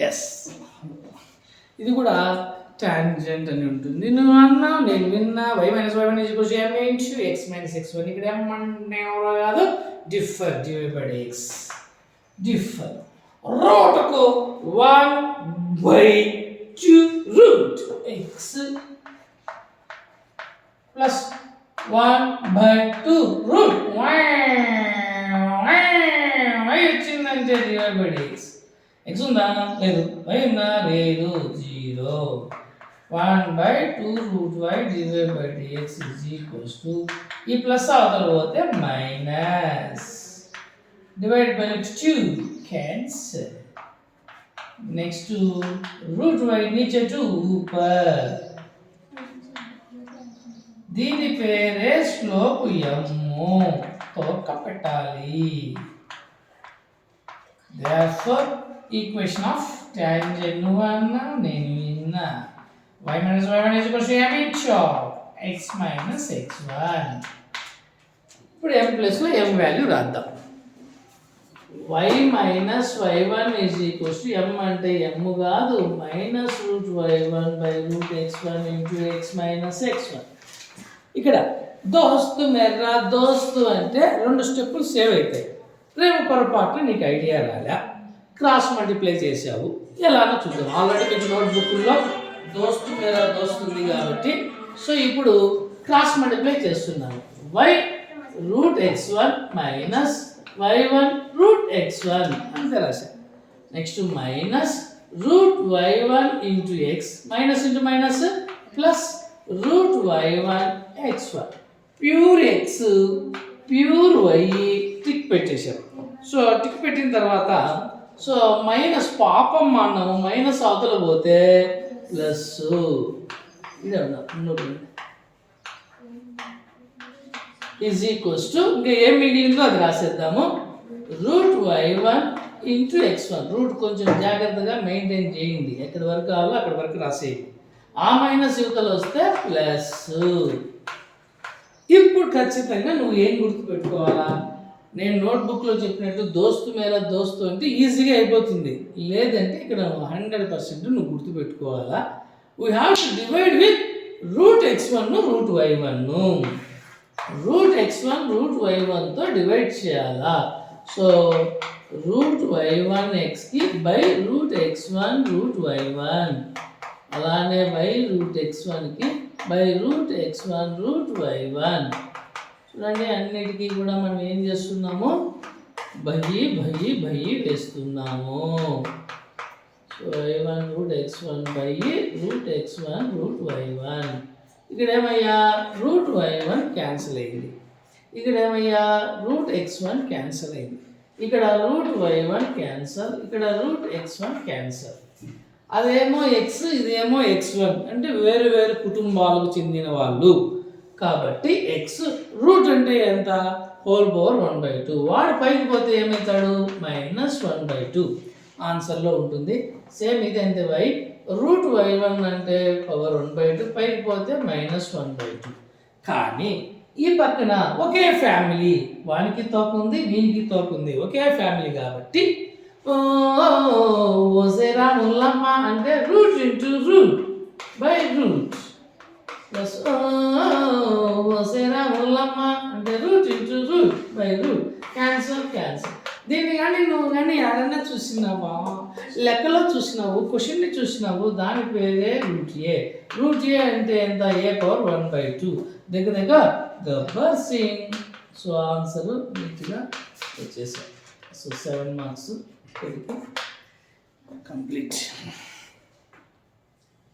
Yes, ఇది కూడా tangent అని ఉంటుంది. నువ్వు అన్నావు, నేను విన్నా. y - y1 = m × x - x1. ఇక్కడ m అంటే ఎవరో కాదు, differ divide by x. Differ రూట్కు 1/2 root x plus 1/2 root y వచ్చిందంటే డివైడ్ బై x. x ఉందా? లేదు. y ఉందా? లేదు. 0. 1/2 root y divide by dx ఈ ప్లస్ అవతల పోతే minus divide by 2 cancel. Next root y नीचे 2 ऊपर. దీని పేరే స్లోప్ m తోక పెట్టాలి. therefore equation of tangent నువ్వు అన్నా, నేను విన్నా. y - y1 = m × x - x1. ఇప్పుడు m ప్లస్లో m వాల్యూ రాద్దాం. y - y1 = m అంటే m కాదు, -√y1/√x1 × x - x1. ఇక్కడ దోస్తు మెర్రా దోస్తు అంటే 2 స్టెప్పులు సేవ్ అవుతాయి. రేపు పొరపాటున నీకు ఐడియా రాలే, క్రాస్ మల్టిప్లై చేసావు, ఎలానో చూద్దాం. ఆల్రెడీ మీకు నోట్బుక్లో దోస్తు మెర్రా దోస్తు ఉంది కాబట్టి సో ఇప్పుడు క్రాస్ మల్టిప్లై చేస్తున్నాను. y√x1 - y1√x1 అంతే రాశాను. Next -√y1 × x minus into minus plus √y1x1 pure x pure y tick పెట్టేశాం. సో టిక్ పెట్టిన తర్వాత సో మైనస్ పాపం అన్నాము, మైనస్ అవతల పోతే ప్లస్ ఇదే ఈజ్ ఈక్వల్స్ టు ఇంకా ఏం మిగిలిందో అది రాసేద్దాము. √y1 × x1. రూట్ కొంచెం జాగ్రత్తగా మెయింటైన్ చేయండి, ఎక్కడి వరకు కావాలో అక్కడి వరకు రాసేయండి. ఆ మైనస్ యువతలు వస్తే ప్లస్. ఇప్పుడు ఖచ్చితంగా నువ్వు ఏం గుర్తుపెట్టుకోవాలా, నేను నోట్బుక్లో చెప్పినట్టు దోస్తు మేర దోస్తు అంటే ఈజీగా అయిపోతుంది. లేదంటే ఇక్కడ 100% నువ్వు గుర్తుపెట్టుకోవాలా. We have to divide with √x1 √y1. √x1 √y1తో డివైడ్ చేయాలా. సో √y1xకి √x1 √y1, అలానే √x1కి √x1 √y1. చూడండి, అన్నిటికీ కూడా మనం ఏం చేస్తున్నాము, బయ్యి వేస్తున్నాము. So y1 √x1 √y1. ఇక్కడ ఏమయ్యా √y1 క్యాన్సిల్ అయింది, ఇక్కడ ఏమయ్యా √x1 క్యాన్సిల్ అయింది, ఇక్కడ √y1 క్యాన్సల్, ఇక్కడ √x1 క్యాన్సల్. అదేమో x, ఇదేమో x1 అంటే వేరు వేరు కుటుంబాలకు చెందిన వాళ్ళు కాబట్టి x రూట్ అంటే ఎంత, √1/2. వాడు పైకి పోతే ఏమవుతాడు, -1/2 ఆన్సర్లో ఉంటుంది. సేమ్ ఇది అంటే y √y1 అంటే √1/2, పైకి పోతే -1/2. కానీ ఈ పక్కన ఒకే ఫ్యామిలీ, వానికి తోక ఉంది వీనికి తోక ఉంది, ఒకే ఫ్యామిలీ కాబట్టి ఓసేరా ముల్లమ్మ అంటే root into root by root plus ఓసేరా ముల్లమ్మ అంటే root into root by root. Cancel. దీన్ని కానీ నువ్వు కానీ ఎవరన్నా చూసినావా, లెక్కలో చూసినావు, క్వశ్చన్ని చూసినావు, దాని పేరే రూట్ ఏ. రూట్ ఏ అంటే ఎంత, a/1/2. దగ్గర గబ్బర్ సింగ్. సో ఆన్సర్ నీట్గా వచ్చేసాయి. So 7 marks complete.